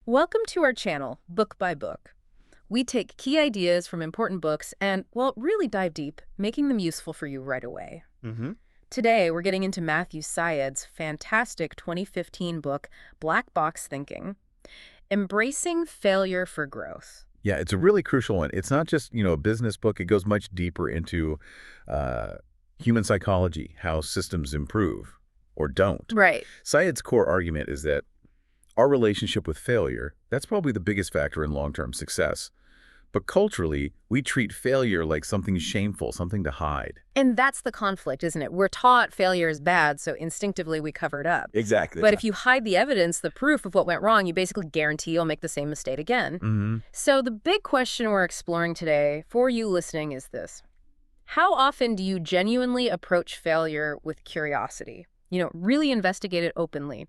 Welcome to our channel, Book by Book. We take key ideas from important books and, well, really dive deep, making them useful for you right away. Mm-hmm. Today, we're getting into Matthew Syed's fantastic 2015 book, Black Box Thinking, Embracing Failure for Growth. Yeah, it's a really crucial one. It's not just, a business book. It goes much deeper into uh, human psychology, how systems improve or don't. Right. Syed's core argument is that our relationship with failure, that's probably the biggest factor in long-term success. But culturally, we treat failure like something shameful, something to hide. And that's the conflict, isn't it? We're taught failure is bad, so instinctively we cover it up. Exactly. But if you hide the evidence, the proof of what went wrong, you basically guarantee you'll make the same mistake again. Mm-hmm. So the big question we're exploring today for you listening is this. How often do you genuinely approach failure with curiosity? Really investigate it openly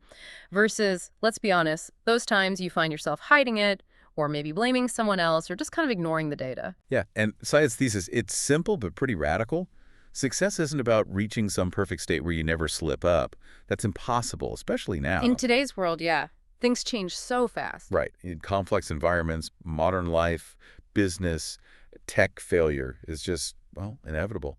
versus, let's be honest, those times you find yourself hiding it or maybe blaming someone else or just kind of ignoring the data. Yeah, and Syed's thesis, it's simple but pretty radical. Success isn't about reaching some perfect state where you never slip up. That's impossible, especially now. In today's world, yeah, things change so fast. Right. In complex environments, modern life, business, tech failure is just, well, inevitable.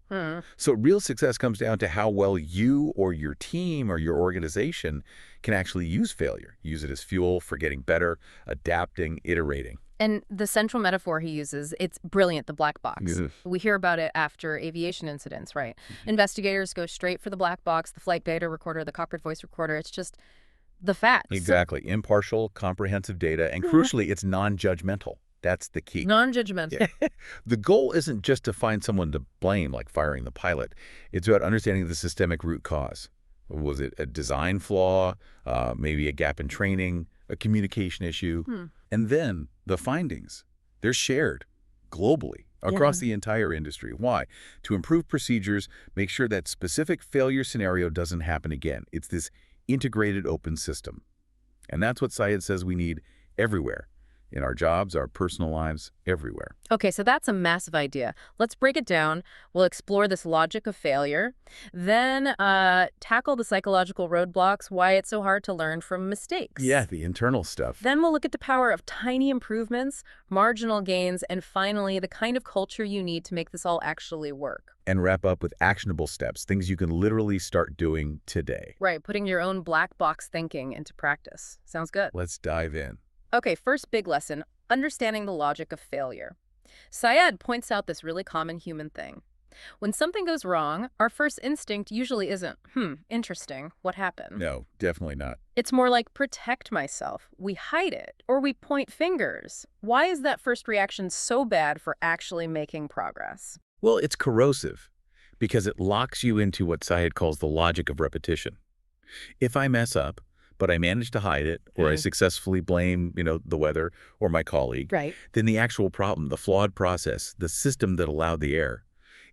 So real success comes down to how well you or your team or your organization can actually use failure. Use it as fuel for getting better, adapting, iterating. And the central metaphor he uses, it's brilliant, the black box. Yeah. We hear about it after aviation incidents, right? Investigators go straight for the black box, the flight data recorder, the cockpit voice recorder. It's just the facts. Exactly. Impartial, comprehensive data, and crucially, it's non-judgmental. That's the key. Non-judgmental. Yeah. The goal isn't just to find someone to blame, like firing the pilot. It's about understanding the systemic root cause. Was it a design flaw, maybe a gap in training, a communication issue? And then the findings. They're shared globally across the entire industry. Why? To improve procedures, make sure that specific failure scenario doesn't happen again. It's this integrated open system. And that's what Syed says we need everywhere. In our jobs, our personal lives, everywhere. Okay, so that's a massive idea. Let's break it down. We'll explore this logic of failure, then tackle the psychological roadblocks, why it's so hard to learn from mistakes. Yeah, the internal stuff. Then we'll look at the power of tiny improvements, marginal gains, and finally, the kind of culture you need to make this all actually work. And wrap up with actionable steps, things you can literally start doing today. Right, putting your own black box thinking into practice. Sounds good. Let's dive in. Okay, first big lesson, understanding the logic of failure. Syed points out this really common human thing. When something goes wrong, our first instinct usually isn't, interesting, what happened? No, definitely not. It's more like protect myself. We hide it, or we point fingers. Why is that first reaction so bad for actually making progress? Well, it's corrosive because it locks you into what Syed calls the logic of repetition. If I mess up, but I manage to hide it, or I successfully blame, the weather or my colleague, Right. then the actual problem, the flawed process, the system that allowed the error,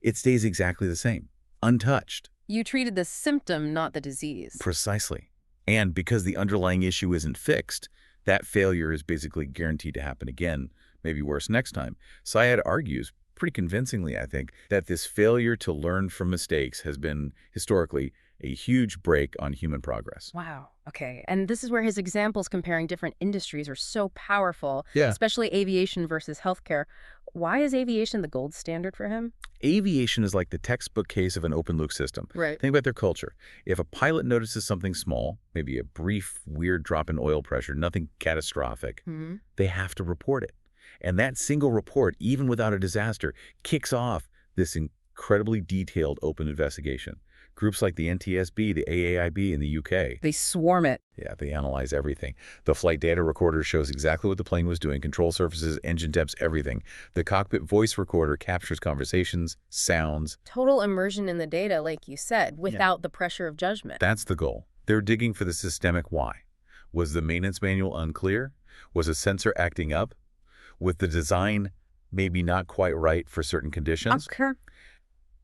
it stays exactly the same, untouched. You treated the symptom, not the disease. Precisely. And because the underlying issue isn't fixed, that failure is basically guaranteed to happen again, maybe worse next time. Syed argues, pretty convincingly, I think, that this failure to learn from mistakes has been, historically, a huge brake on human progress. Wow. Okay. And this is where his examples comparing different industries are so powerful, Yeah. especially aviation versus healthcare. Why is aviation the gold standard for him? Aviation is like the textbook case of an open-loop system. Right. Think about their culture. If a pilot notices something small, maybe a brief, weird drop in oil pressure, nothing catastrophic, they have to report it. And that single report, even without a disaster, kicks off this incredibly detailed open investigation. Groups like the NTSB, the AAIB in the UK. They swarm it. Yeah, they analyze everything. The flight data recorder shows exactly what the plane was doing, control surfaces, engine temps, everything. The cockpit voice recorder captures conversations, sounds. Total immersion in the data, like you said, without the pressure of judgment. That's the goal. They're digging for the systemic why. Was the maintenance manual unclear? Was a sensor acting up? Was the design maybe not quite right for certain conditions? Okay.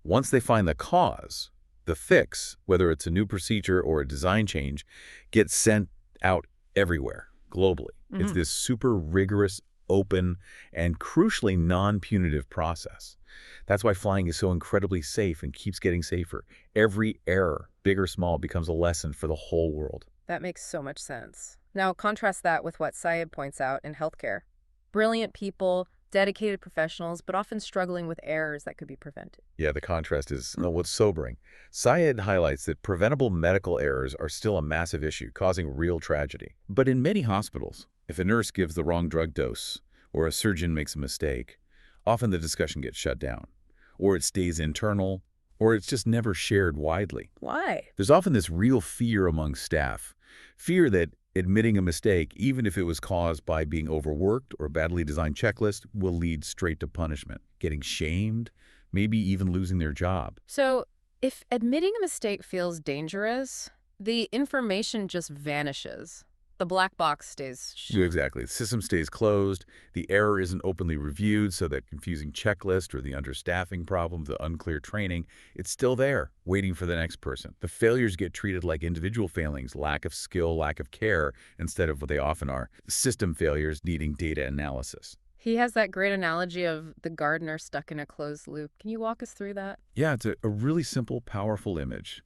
Once they find the cause, the fix, whether it's a new procedure or a design change, gets sent out everywhere, globally. It's this super rigorous, open, and crucially non-punitive process. That's why flying is so incredibly safe and keeps getting safer. Every error, big or small, becomes a lesson for the whole world. That makes so much sense. Now, contrast that with what Syed points out in healthcare. Brilliant people, dedicated professionals, but often struggling with errors that could be prevented. Yeah, the contrast is what's sobering. Syed highlights that preventable medical errors are still a massive issue, causing real tragedy. But in many hospitals, if a nurse gives the wrong drug dose or a surgeon makes a mistake, often the discussion gets shut down, or it stays internal, or it's just never shared widely. Why? There's often this real fear among staff, fear that admitting a mistake, even if it was caused by being overworked or a badly designed checklist, will lead straight to punishment, getting shamed, maybe even losing their job. So, if admitting a mistake feels dangerous, the information just vanishes. The black box stays Exactly. The system stays closed. The error isn't openly reviewed, so that confusing checklist or the understaffing problem, the unclear training, it's still there, waiting for the next person. The failures get treated like individual failings, lack of skill, lack of care, instead of what they often are, system failures needing data analysis. He has that great analogy of the gardener stuck in a closed loop. Can you walk us through that? Yeah, it's a really simple, powerful image.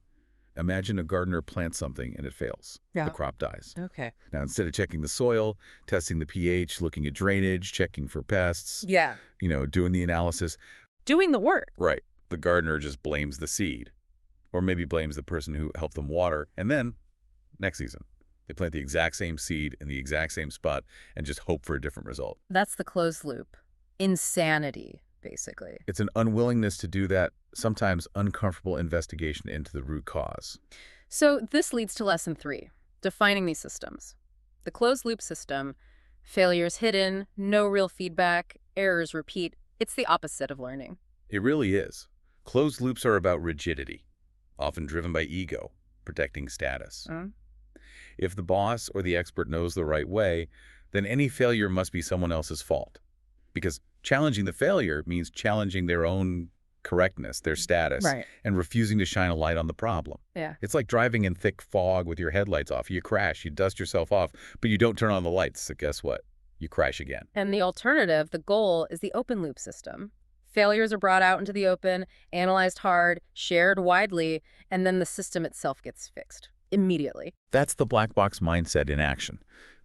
Imagine a gardener plants something and it fails. Yeah. The crop dies. Okay. Now, instead of checking the soil, testing the pH, looking at drainage, checking for pests, Yeah. doing the analysis, Doing the work. right, the gardener just blames the seed, or maybe blames the person who helped them water, and then, next season, they plant the exact same seed in the exact same spot and just hope for a different result. That's the closed loop. Insanity, basically. It's an unwillingness to do that, sometimes uncomfortable investigation into the root cause. So this leads to lesson 3, defining these systems. The closed loop system, failures hidden, no real feedback, errors repeat. It's the opposite of learning. It really is. Closed loops are about rigidity, often driven by ego, protecting status. If the boss or the expert knows the right way, then any failure must be someone else's fault. Because challenging the failure means challenging their own correctness, their status, Right. and refusing to shine a light on the problem. Yeah. It's like driving in thick fog with your headlights off. You crash, you dust yourself off, but you don't turn on the lights, so guess what? You crash again. And the alternative, the goal, is the open loop system. Failures are brought out into the open, analyzed hard, shared widely, and then the system itself gets fixed immediately. That's the black box mindset in action.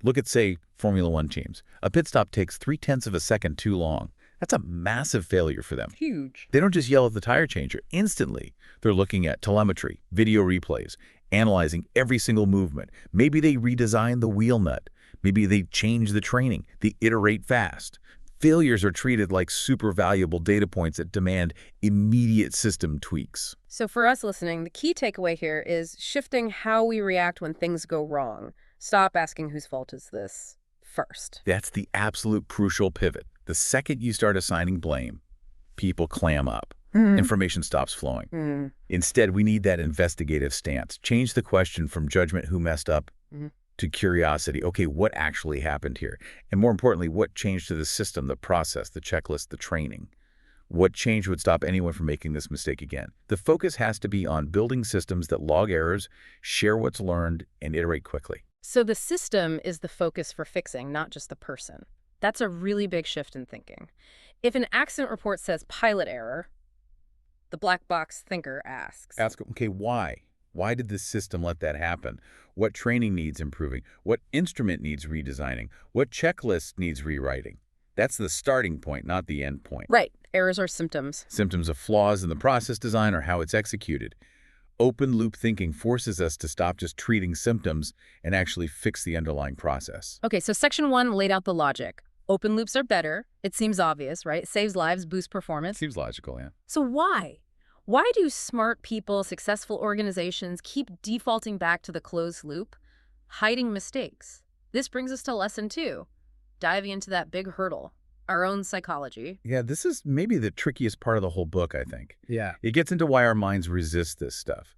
Look at, say, Formula One teams. A pit stop takes 0.3 of a second too long. That's a massive failure for them. Huge. They don't just yell at the tire changer. Instantly, they're looking at telemetry, video replays, analyzing every single movement. Maybe they redesign the wheel nut. Maybe they change the training. They iterate fast. Failures are treated like super valuable data points that demand immediate system tweaks. So for us listening, the key takeaway here is shifting how we react when things go wrong. Stop asking whose fault is this first. That's the absolute crucial pivot. The second you start assigning blame, people clam up. Information stops flowing. Instead, we need that investigative stance. Change the question from judgment, who messed up, to curiosity. Okay, what actually happened here? And more importantly, what changed to the system, the process, the checklist, the training? What change would stop anyone from making this mistake again? The focus has to be on building systems that log errors, share what's learned, and iterate quickly. So the system is the focus for fixing, not just the person. That's a really big shift in thinking. If an accident report says pilot error, the black box thinker asks, Okay, why? Why did this system let that happen? What training needs improving? What instrument needs redesigning? What checklist needs rewriting? That's the starting point, not the end point. Right. Errors are symptoms. Symptoms of flaws in the process design or how it's executed. Open loop thinking forces us to stop just treating symptoms and actually fix the underlying process. Okay, so section 1 laid out the logic. Open loops are better. It seems obvious, right? Saves lives, boosts performance. Seems logical, yeah. So why? Why do smart people, successful organizations keep defaulting back to the closed loop, hiding mistakes? This brings us to lesson 2, diving into that big hurdle, our own psychology. Yeah, this is maybe the trickiest part of the whole book, I think. Yeah. It gets into why our minds resist this stuff.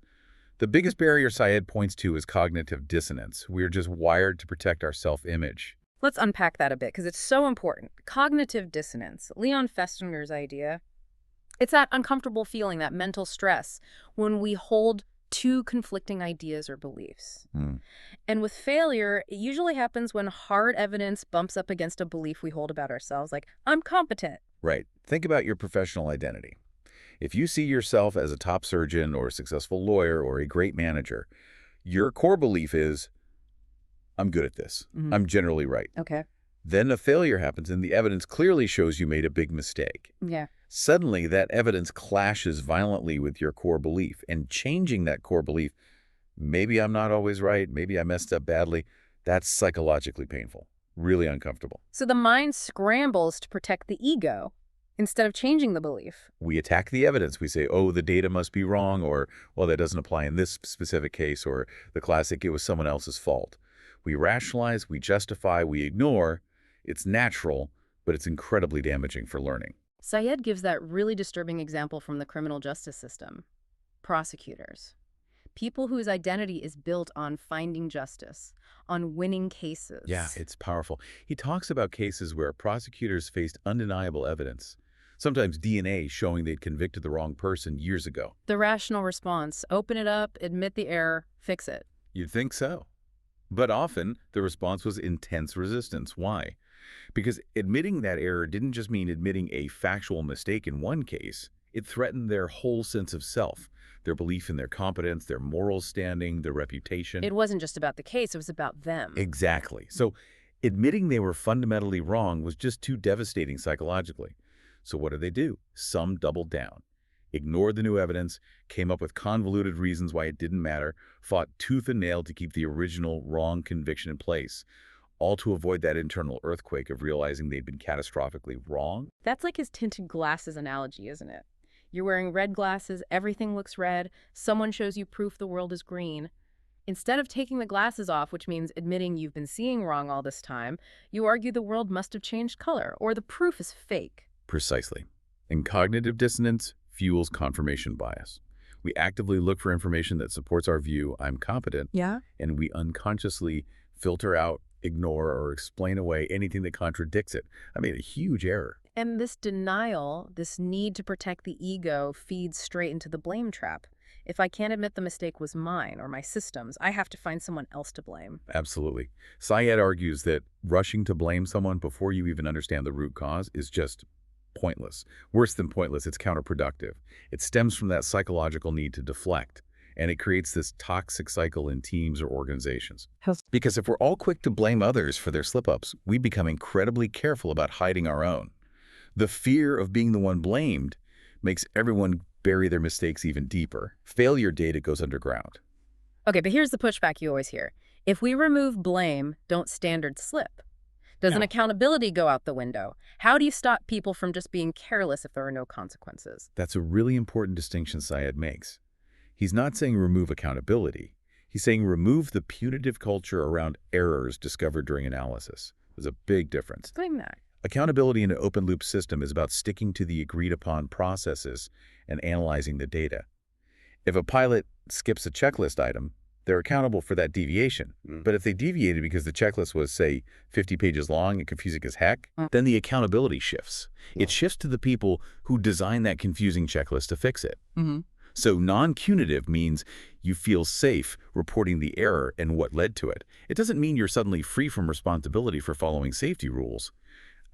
The biggest barrier Syed points to is cognitive dissonance. We're just wired to protect our self-image. Let's unpack that a bit because it's so important. Cognitive dissonance, Leon Festinger's idea. It's that uncomfortable feeling, that mental stress, when we hold two conflicting ideas or beliefs. And with failure, it usually happens when hard evidence bumps up against a belief we hold about ourselves, like, I'm competent. Right. Think about your professional identity. If you see yourself as a top surgeon or a successful lawyer or a great manager, your core belief is, I'm good at this. Mhm. I'm generally right. Okay. Then a failure happens and the evidence clearly shows you made a big mistake. Yeah. Suddenly, that evidence clashes violently with your core belief, and changing that core belief, maybe I'm not always right, maybe I messed up badly, that's psychologically painful, really uncomfortable. So the mind scrambles to protect the ego instead of changing the belief. We attack the evidence. We say, oh, the data must be wrong, or, well, that doesn't apply in this specific case, or the classic, it was someone else's fault. We rationalize, we justify, we ignore. It's natural, but it's incredibly damaging for learning. Syed gives that really disturbing example from the criminal justice system. Prosecutors. People whose identity is built on finding justice, on winning cases. Yeah, it's powerful. He talks about cases where prosecutors faced undeniable evidence, sometimes DNA showing they'd convicted the wrong person years ago. The rational response, open it up, admit the error, fix it. You'd think so. But often, the response was intense resistance. Why? Because admitting that error didn't just mean admitting a factual mistake in one case. It threatened their whole sense of self, their belief in their competence, their moral standing, their reputation. It wasn't just about the case, it was about them. Exactly. So admitting they were fundamentally wrong was just too devastating psychologically. So what did they do? Some doubled down, ignored the new evidence, came up with convoluted reasons why it didn't matter, fought tooth and nail to keep the original wrong conviction in place, all to avoid that internal earthquake of realizing they'd been catastrophically wrong. That's like his tinted glasses analogy, isn't it? You're wearing red glasses, everything looks red, someone shows you proof the world is green. Instead of taking the glasses off, which means admitting you've been seeing wrong all this time, you argue the world must have changed color, or the proof is fake. Precisely. And cognitive dissonance fuels confirmation bias. We actively look for information that supports our view, I'm competent, Yeah? and we unconsciously filter out, ignore, or explain away anything that contradicts it. I mean, a huge error. And this denial, this need to protect the ego, feeds straight into the blame trap. If I can't admit the mistake was mine or my system's, I have to find someone else to blame. Absolutely. Syed argues that rushing to blame someone before you even understand the root cause is just pointless. Worse than pointless, it's counterproductive. It stems from that psychological need to deflect, and it creates this toxic cycle in teams or organizations. Because if we're all quick to blame others for their slip-ups, we become incredibly careful about hiding our own. The fear of being the one blamed makes everyone bury their mistakes even deeper. Failure data goes underground. Okay, but here's the pushback you always hear. If we remove blame, don't standards slip? Doesn't No. accountability go out the window? How do you stop people from just being careless if there are no consequences? That's a really important distinction Syed makes. He's not saying remove accountability. He's saying remove the punitive culture around errors discovered during analysis. There's a big difference. Explain that. Accountability in an open-loop system is about sticking to the agreed-upon processes and analyzing the data. If a pilot skips a checklist item, they're accountable for that deviation. But if they deviated because the checklist was, say, 50 pages long and confusing as heck, then the accountability shifts. It shifts to the people who designed that confusing checklist to fix it. So non-punitive means you feel safe reporting the error and what led to it. It doesn't mean you're suddenly free from responsibility for following safety rules.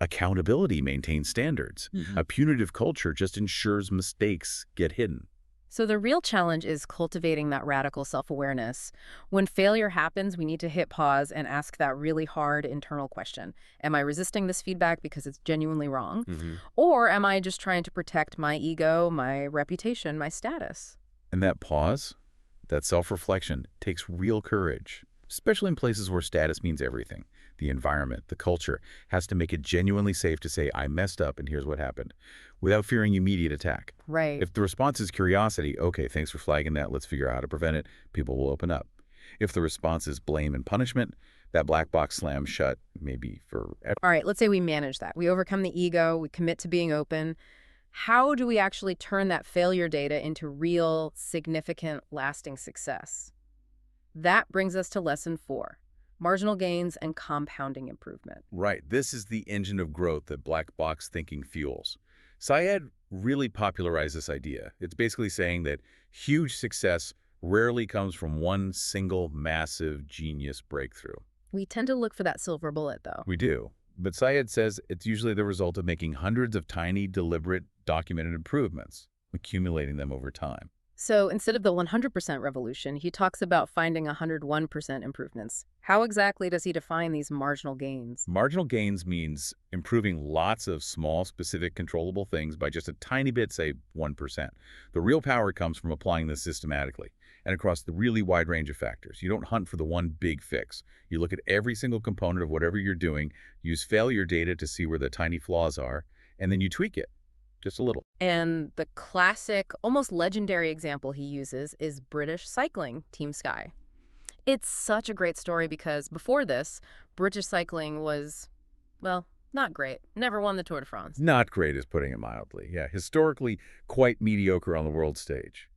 Accountability maintains standards. A punitive culture just ensures mistakes get hidden. So the real challenge is cultivating that radical self-awareness. When failure happens, we need to hit pause and ask that really hard internal question. Am I resisting this feedback because it's genuinely wrong? Or am I just trying to protect my ego, my reputation, my status? And that pause, that self-reflection, takes real courage, especially in places where status means everything. The environment, the culture, has to make it genuinely safe to say, I messed up and here's what happened, without fearing immediate attack. Right. If the response is curiosity, okay, thanks for flagging that, let's figure out how to prevent it, people will open up. If the response is blame and punishment, that black box slams shut, maybe forever. All right, let's say we manage that. We overcome the ego, we commit to being open. How do we actually turn that failure data into real, significant, lasting success? That brings us to lesson 4. Marginal gains and compounding improvement. Right. This is the engine of growth that black box thinking fuels. Syed really popularized this idea. It's basically saying that huge success rarely comes from one single massive genius breakthrough. We tend to look for that silver bullet, though. We do. But Syed says it's usually the result of making hundreds of tiny, deliberate, documented improvements, accumulating them over time. So instead of the 100% revolution, he talks about finding 101% improvements. How exactly does he define these marginal gains? Marginal gains means improving lots of small, specific, controllable things by just a tiny bit, say 1%. The real power comes from applying this systematically and across the really wide range of factors. You don't hunt for the one big fix. You look at every single component of whatever you're doing, use failure data to see where the tiny flaws are, and then you tweak it just a little. And the classic, almost legendary example he uses is British cycling, Team Sky. It's such a great story because before this, British cycling was, well, not great. Never won the Tour de France. Not great is putting it mildly. Yeah, historically quite mediocre on the world stage.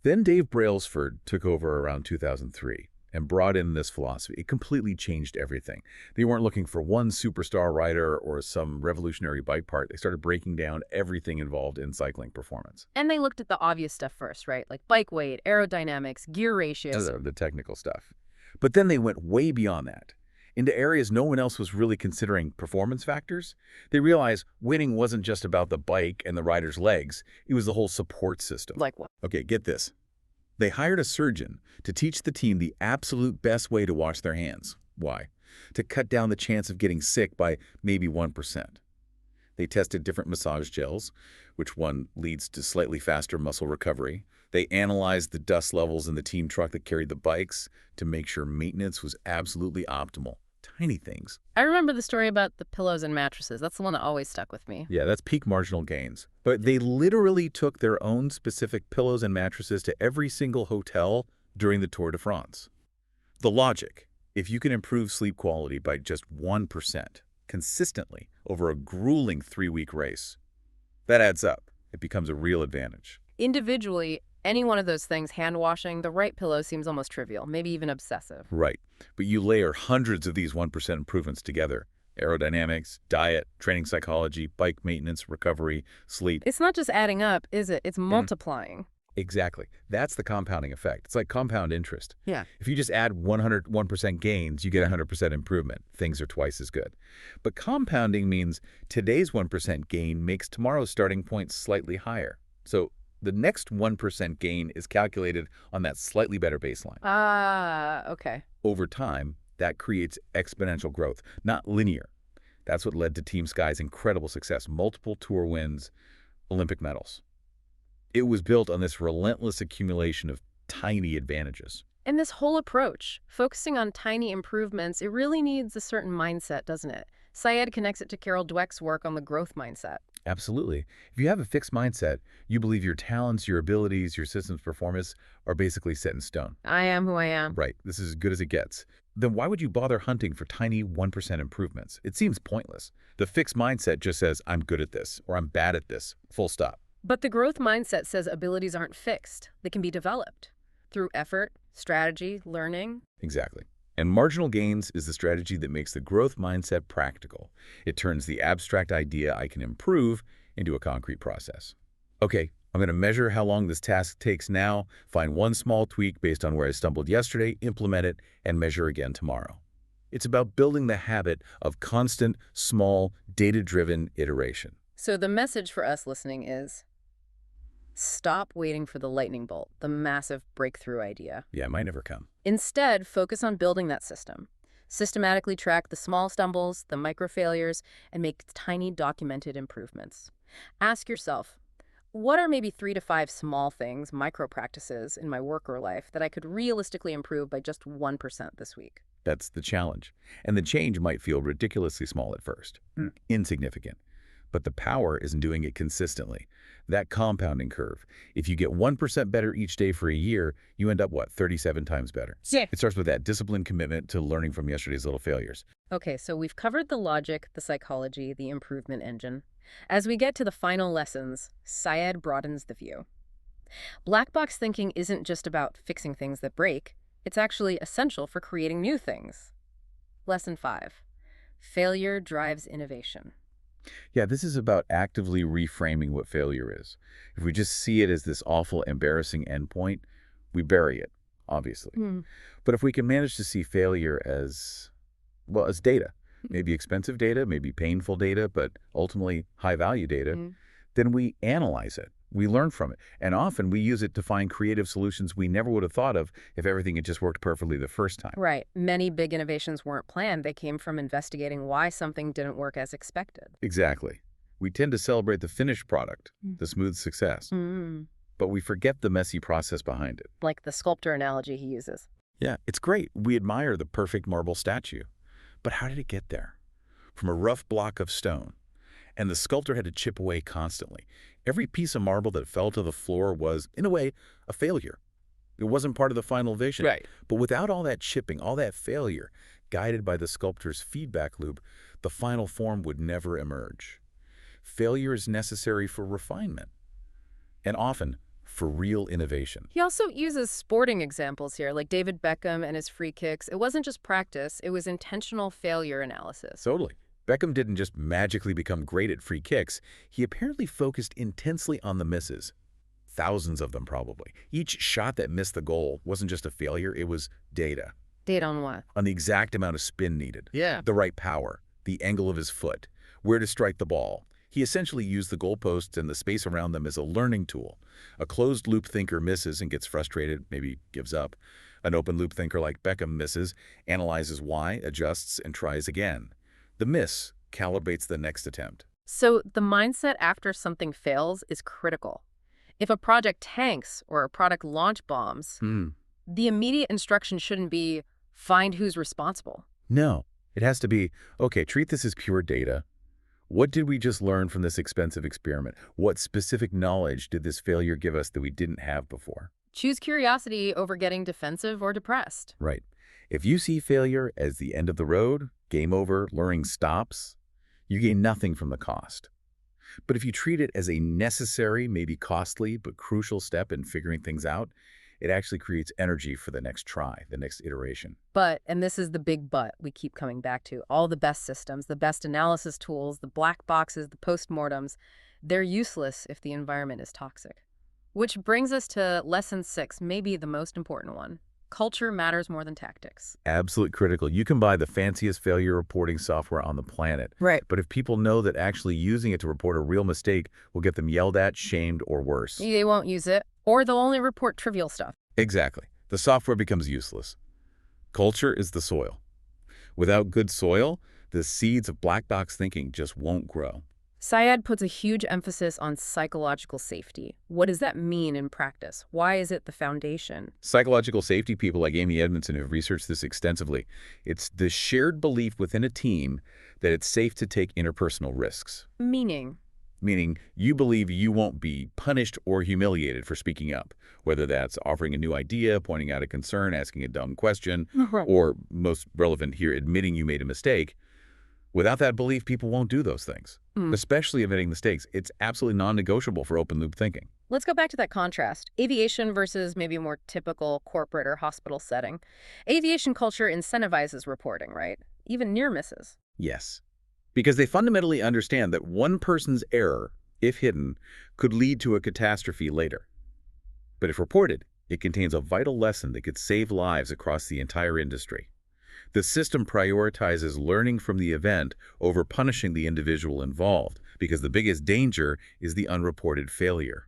Then Dave Brailsford took over around 2003 and brought in this philosophy. It completely changed everything. They weren't looking for one superstar rider or some revolutionary bike part. They started breaking down everything involved in cycling performance. And they looked at the obvious stuff first, right? Like bike weight, aerodynamics, gear ratios. The technical stuff. But then they went way beyond that, into areas no one else was really considering performance factors. They realized winning wasn't just about the bike and the rider's legs. It was the whole support system. Like what? Okay, get this. They hired a surgeon to teach the team the absolute best way to wash their hands. Why? To cut down the chance of getting sick by maybe 1%. They tested different massage gels, which one leads to slightly faster muscle recovery. They analyzed the dust levels in the team truck that carried the bikes to make sure maintenance was absolutely optimal. Tiny things. I remember the story about the pillows and mattresses. That's the one that always stuck with me. Yeah, that's peak marginal gains. But they literally took their own specific pillows and mattresses to every single hotel during the Tour de France. The logic, if you can improve sleep quality by just 1% consistently over a grueling 3-week race, that adds up. It becomes a real advantage. Individually, any one of those things, hand washing, the right pillow seems almost trivial, maybe even obsessive. Right. But you layer hundreds of these 1% improvements together. Aerodynamics, diet, training psychology, bike maintenance, recovery, sleep. It's not just adding up, is it? It's multiplying. Exactly. That's the compounding effect. It's like compound interest. Yeah. If you just add 101% gains, you get 100% improvement. Things are twice as good. But compounding means today's 1% gain makes tomorrow's starting point slightly higher. So the next 1% gain is calculated on that slightly better baseline. Okay. Over time, that creates exponential growth, not linear. That's what led to Team Sky's incredible success, multiple tour wins, Olympic medals. It was built on this relentless accumulation of tiny advantages. And this whole approach, focusing on tiny improvements, it really needs a certain mindset, doesn't it? Syed connects it to Carol Dweck's work on the growth mindset. Absolutely. If you have a fixed mindset, you believe your talents, your abilities, your system's performance are basically set in stone. I am who I am. Right. This is as good as it gets. Then why would you bother hunting for tiny 1% improvements? It seems pointless. The fixed mindset just says, I'm good at this, or I'm bad at this, full stop. But the growth mindset says abilities aren't fixed. They can be developed through effort, strategy, learning. Exactly. And marginal gains is the strategy that makes the growth mindset practical. It turns the abstract idea I can improve into a concrete process. Okay, I'm going to measure how long this task takes now, find one small tweak based on where I stumbled yesterday, implement it, and measure again tomorrow. It's about building the habit of constant, small, data-driven iteration. So the message for us listening is, stop waiting for the lightning bolt, the massive breakthrough idea. Yeah, it might never come. Instead, focus on building that system. Systematically track the small stumbles, the micro failures, and make tiny documented improvements. Ask yourself, what are maybe 3 to 5 small things, micro practices in my work or life that I could realistically improve by just 1% this week? That's the challenge. And the change might feel ridiculously small at first, insignificant. But the power is in doing it consistently. That compounding curve. If you get 1% better each day for a year, you end up, 37 times better. Yeah. It starts with that disciplined commitment to learning from yesterday's little failures. Okay, so we've covered the logic, the psychology, the improvement engine. As we get to the final lessons, Syed broadens the view. Black box thinking isn't just about fixing things that break. It's actually essential for creating new things. Lesson 5. Failure drives innovation. Yeah, this is about actively reframing what failure is. If we just see it as this awful, embarrassing endpoint, we bury it, obviously. But if we can manage to see failure as data, maybe expensive data, maybe painful data, but ultimately high-value data, then we analyze it. We learn from it, and often we use it to find creative solutions we never would have thought of if everything had just worked perfectly the first time. Right. Many big innovations weren't planned. They came from investigating why something didn't work as expected. Exactly. We tend to celebrate the finished product, the smooth success, Mm. but we forget the messy process behind it. Like the sculptor analogy he uses. Yeah, it's great. We admire the perfect marble statue. But how did it get there? From a rough block of stone. And the sculptor had to chip away constantly. Every piece of marble that fell to the floor was, in a way, a failure. It wasn't part of the final vision. Right. But without all that chipping, all that failure, guided by the sculptor's feedback loop, the final form would never emerge. Failure is necessary for refinement, and often for real innovation. He also uses sporting examples here, like David Beckham and his free kicks. It wasn't just practice, it was intentional failure analysis. Totally. Beckham didn't just magically become great at free kicks. He apparently focused intensely on the misses. Thousands of them, probably. Each shot that missed the goal wasn't just a failure, it was data. Date on what? On the exact amount of spin needed. Yeah. The right power, the angle of his foot, where to strike the ball. He essentially used the goalposts and the space around them as a learning tool. A closed-loop thinker misses and gets frustrated, maybe gives up. An open-loop thinker like Beckham misses, analyzes why, adjusts, and tries again. The miss calibrates the next attempt. So the mindset after something fails is critical. If a project tanks or a product launch bombs, the immediate instruction shouldn't be, find who's responsible. No, it has to be, okay, treat this as pure data. What did we just learn from this expensive experiment? What specific knowledge did this failure give us that we didn't have before? Choose curiosity over getting defensive or depressed. Right. If you see failure as the end of the road, game over, learning stops, you gain nothing from the cost. But if you treat it as a necessary, maybe costly, but crucial step in figuring things out, it actually creates energy for the next try, the next iteration. But, and this is the big but we keep coming back to, all the best systems, the best analysis tools, the black boxes, the postmortems, they're useless if the environment is toxic. Which brings us to lesson 6, maybe the most important one. Culture matters more than tactics. Absolutely critical. You can buy the fanciest failure reporting software on the planet. Right. But if people know that actually using it to report a real mistake will get them yelled at, shamed, or worse. They won't use it, or they'll only report trivial stuff. Exactly. The software becomes useless. Culture is the soil. Without good soil, the seeds of black box thinking just won't grow. Syed puts a huge emphasis on psychological safety. What does that mean in practice? Why is it the foundation? Psychological safety people like Amy Edmondson have researched this extensively. It's the shared belief within a team that it's safe to take interpersonal risks. Meaning You believe you won't be punished or humiliated for speaking up, whether that's offering a new idea, pointing out a concern, asking a dumb question, or, most relevant here, admitting you made a mistake. Without that belief, people won't do those things, especially admitting mistakes. It's absolutely non-negotiable for open-loop thinking. Let's go back to that contrast. Aviation versus maybe a more typical corporate or hospital setting. Aviation culture incentivizes reporting, right? Even near misses. Yes, because they fundamentally understand that one person's error, if hidden, could lead to a catastrophe later. But if reported, it contains a vital lesson that could save lives across the entire industry. The system prioritizes learning from the event over punishing the individual involved, because the biggest danger is the unreported failure.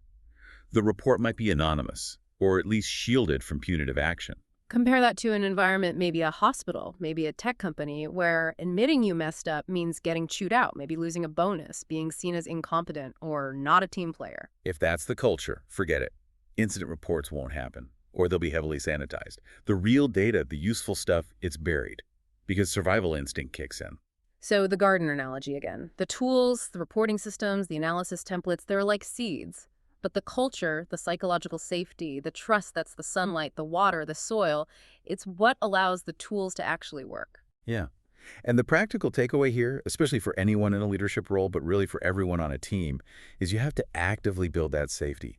The report might be anonymous, or at least shielded from punitive action. Compare that to an environment, maybe a hospital, maybe a tech company, where admitting you messed up means getting chewed out, maybe losing a bonus, being seen as incompetent or not a team player. If that's the culture, forget it. Incident reports won't happen, or they'll be heavily sanitized. The real data, the useful stuff, it's buried, because survival instinct kicks in. So the garden analogy again. The tools, the reporting systems, the analysis templates, they're like seeds. But the culture, the psychological safety, the trust that's the sunlight, the water, the soil, it's what allows the tools to actually work. Yeah. And the practical takeaway here, especially for anyone in a leadership role, but really for everyone on a team, is you have to actively build that safety.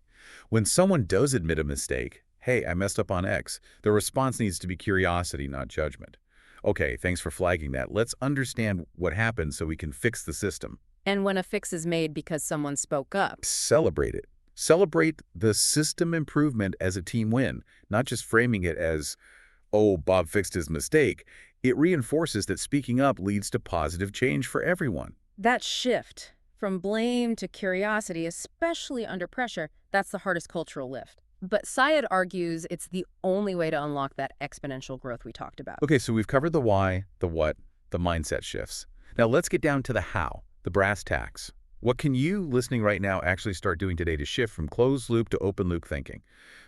When someone does admit a mistake, hey, I messed up on X, the response needs to be curiosity, not judgment. Okay, thanks for flagging that. Let's understand what happened so we can fix the system. And when a fix is made because someone spoke up, Celebrate it. Celebrate the system improvement as a team win, not just framing it as, oh, Bob fixed his mistake. It reinforces that speaking up leads to positive change for everyone. that shift From blame to curiosity, especially under pressure, that's the hardest cultural lift. But Syed argues it's the only way to unlock that exponential growth we talked about. Okay, so we've covered the why, the what, the mindset shifts. Now let's get down to the how, the brass tacks. What can you, listening right now, actually start doing today to shift from closed loop to open loop thinking?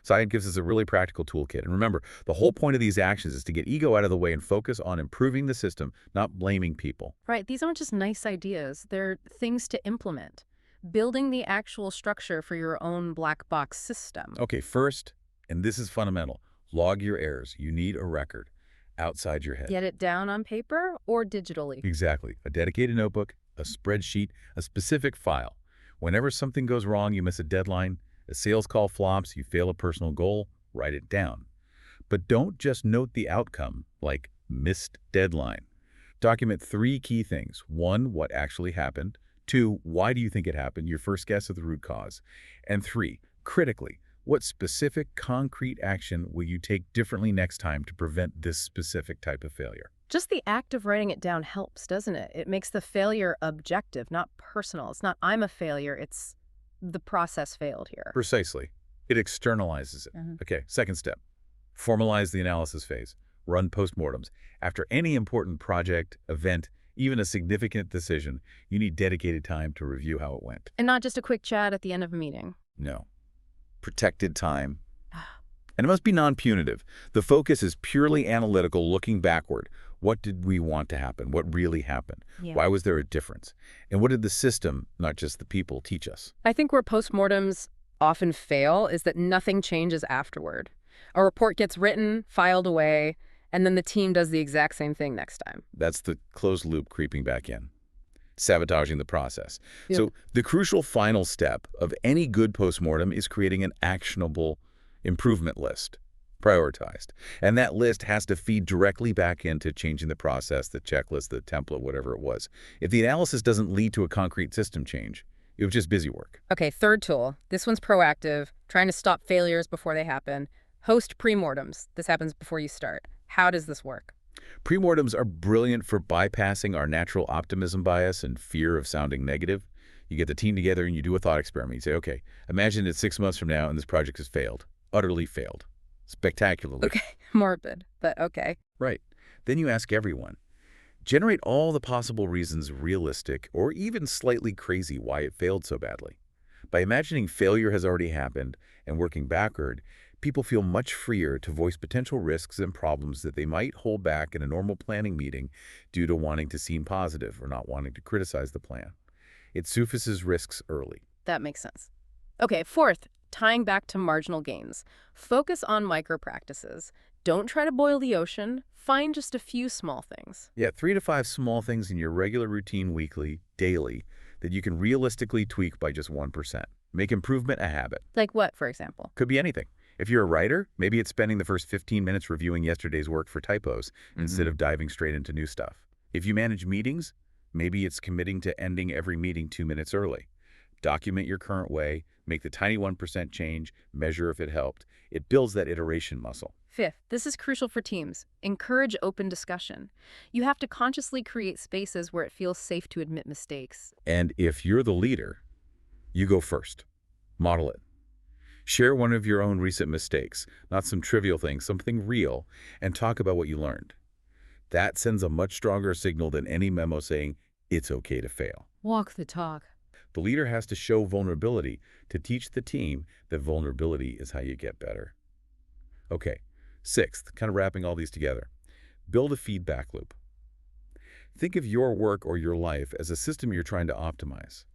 Syed gives us a really practical toolkit. And remember, the whole point of these actions is to get ego out of the way and focus on improving the system, not blaming people. Right, these aren't just nice ideas, they're things to implement. Building the actual structure for your own black box system. Okay, first, and this is fundamental, log your errors. You need a record outside your head. Get it down on paper or digitally. Exactly. A dedicated notebook, a spreadsheet, a specific file. Whenever something goes wrong, you miss a deadline, a sales call flops, you fail a personal goal, write it down. But don't just note the outcome, like missed deadline. Document 3 key things. 1, what actually happened. 2, why do you think it happened? Your first guess at the root cause. And 3, critically, what specific concrete action will you take differently next time to prevent this specific type of failure? Just the act of writing it down helps, doesn't it? It makes the failure objective, not personal. It's not I'm a failure, it's the process failed here. Precisely. It externalizes it. Mhm. Okay, second step. Formalize the analysis phase. Run postmortems. After any important project, event, even a significant decision, you need dedicated time to review how it went. And not just a quick chat at the end of a meeting. No. Protected time. And it must be non-punitive. The focus is purely analytical, looking backward. What did we want to happen? What really happened? Yeah. Why was there a difference? And what did the system, not just the people, teach us? I think where postmortems often fail is that nothing changes afterward. A report gets written, filed away, and then the team does the exact same thing next time. That's the closed loop creeping back in, sabotaging the process. Yep. So the crucial final step of any good postmortem is creating an actionable improvement list, prioritized. And that list has to feed directly back into changing the process, the checklist, the template, whatever it was. If the analysis doesn't lead to a concrete system change, it was just busy work. Okay, third tool. This one's proactive, trying to stop failures before they happen. Host premortems. This happens before you start. How does this work? Premortems are brilliant for bypassing our natural optimism bias and fear of sounding negative. You get the team together and you do a thought experiment. You say, okay, imagine it's 6 months from now and this project has failed, utterly failed, spectacularly. Okay, morbid, but okay. Right. Then you ask everyone. Generate all the possible reasons, realistic or even slightly crazy, why it failed so badly. By imagining failure has already happened and working backward, people feel much freer to voice potential risks and problems that they might hold back in a normal planning meeting due to wanting to seem positive or not wanting to criticize the plan. It surfaces risks early. That makes sense. Okay, fourth, tying back to marginal gains. Focus on micro practices. Don't try to boil the ocean. Find just a few small things. Yeah, 3 to 5 small things in your regular routine weekly, daily, that you can realistically tweak by just 1%. Make improvement a habit. Like what, for example? Could be anything. If you're a writer, maybe it's spending the first 15 minutes reviewing yesterday's work for typos instead of diving straight into new stuff. If you manage meetings, maybe it's committing to ending every meeting 2 minutes early. Document your current way, make the tiny 1% change, measure if it helped. It builds that iteration muscle. Fifth, this is crucial for teams. Encourage open discussion. You have to consciously create spaces where it feels safe to admit mistakes. And if you're the leader, you go first. Model it. Share one of your own recent mistakes, not some trivial thing, something real, and talk about what you learned. That sends a much stronger signal than any memo saying, it's okay to fail. Walk the talk. The leader has to show vulnerability to teach the team that vulnerability is how you get better. Okay, sixth, kind of wrapping all these together, build a feedback loop. Think of your work or your life as a system you're trying to optimize.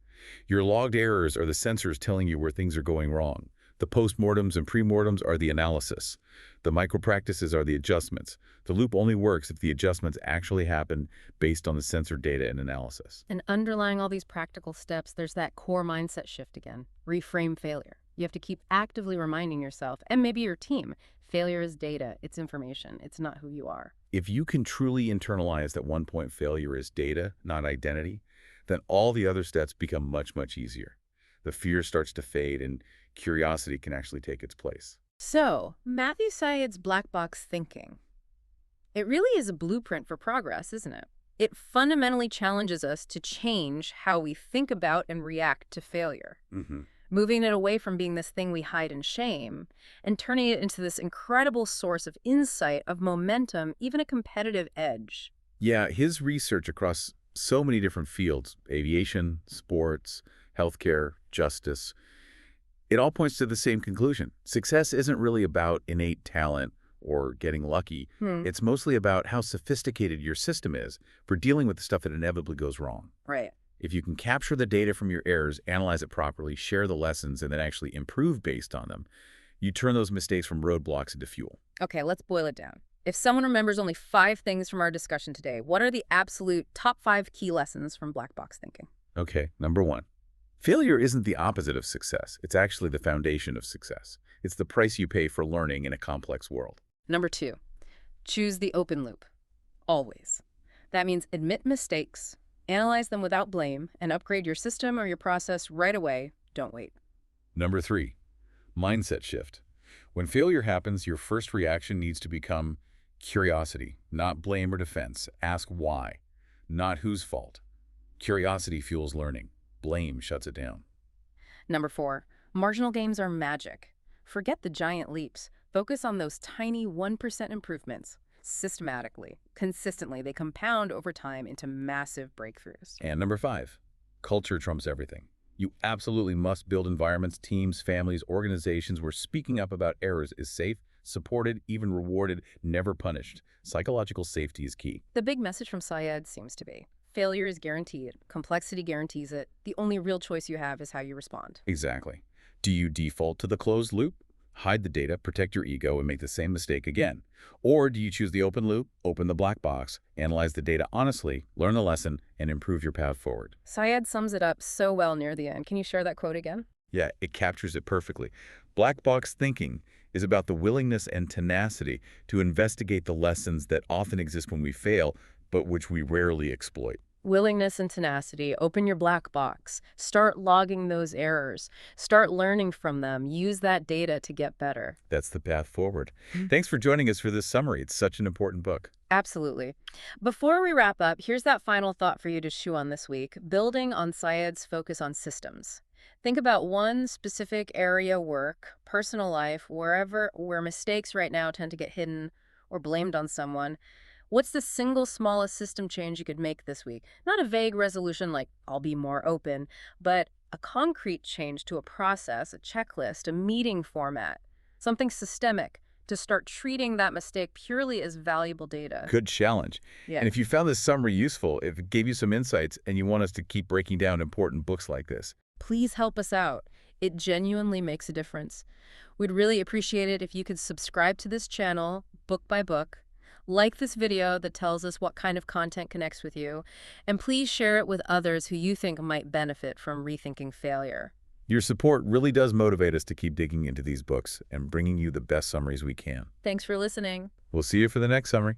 Your logged errors are the sensors telling you where things are going wrong. The postmortems and premortems are the analysis. The micro-practices are the adjustments. The loop only works if the adjustments actually happen based on the sensor data and analysis. And underlying all these practical steps, there's that core mindset shift again. Reframe failure. You have to keep actively reminding yourself, and maybe your team, failure is data, it's information, it's not who you are. If you can truly internalize that 1 point failure is data, not identity, then all the other steps become much, much easier. The fear starts to fade and curiosity can actually take its place. So, Matthew Syed's black box thinking. It really is a blueprint for progress, isn't it? It fundamentally challenges us to change how we think about and react to failure, Hmm. moving it away from being this thing we hide in shame and turning it into this incredible source of insight, of momentum, even a competitive edge. Yeah, his research across so many different fields, aviation, sports, healthcare, justice, it all points to the same conclusion. Success isn't really about innate talent or getting lucky. Hmm. It's mostly about how sophisticated your system is for dealing with the stuff that inevitably goes wrong. Right. If you can capture the data from your errors, analyze it properly, share the lessons, and then actually improve based on them, you turn those mistakes from roadblocks into fuel. Okay, let's boil it down. If someone remembers only 5 things from our discussion today, what are the absolute top 5 key lessons from black box thinking? Okay, number one. Failure isn't the opposite of success. It's actually the foundation of success. It's the price you pay for learning in a complex world. Number 2, choose the open loop. Always. That means admit mistakes, analyze them without blame, and upgrade your system or your process right away. Don't wait. Number three, mindset shift. When failure happens, your first reaction needs to become curiosity, not blame or defense. Ask why, not whose fault. Curiosity fuels learning. Blame shuts it down. Number 4, marginal gains are magic. Forget the giant leaps. Focus on those tiny 1% improvements. Systematically, consistently, they compound over time into massive breakthroughs. And number five, culture trumps everything. You absolutely must build environments, teams, families, organizations where speaking up about errors is safe, supported, even rewarded, never punished. Psychological safety is key. The big message from Syed seems to be failure is guaranteed, complexity guarantees it. The only real choice you have is how you respond. Exactly. Do you default to the closed loop? Hide the data, protect your ego, and make the same mistake again? Or do you choose the open loop, open the black box, analyze the data honestly, learn the lesson, and improve your path forward? Syed sums it up so well near the end. Can you share that quote again? Yeah, it captures it perfectly. Black box thinking is about the willingness and tenacity to investigate the lessons that often exist when we fail, but which we rarely exploit. Willingness and tenacity. Open your black box. Start logging those errors. Start learning from them. Use that data to get better. That's the path forward. Thanks for joining us for this summary. It's such an important book. Absolutely. Before we wrap up, here's that final thought for you to chew on this week, building on Syed's focus on systems. Think about one specific area, work, personal life, where mistakes right now tend to get hidden or blamed on someone. What's the single smallest system change you could make this week? Not a vague resolution like, I'll be more open, but a concrete change to a process, a checklist, a meeting format, something systemic to start treating that mistake purely as valuable data. Good challenge. Yeah. And if you found this summary useful, if it gave you some insights and you want us to keep breaking down important books like this, Please help us out. It genuinely makes a difference. We'd really appreciate it if you could subscribe to this channel, book by book, like this video that tells us what kind of content connects with you, and please share it with others who you think might benefit from rethinking failure. your support really does motivate us to keep digging into these books and bringing you the best summaries we can. Thanks for listening. We'll see you for the next summary.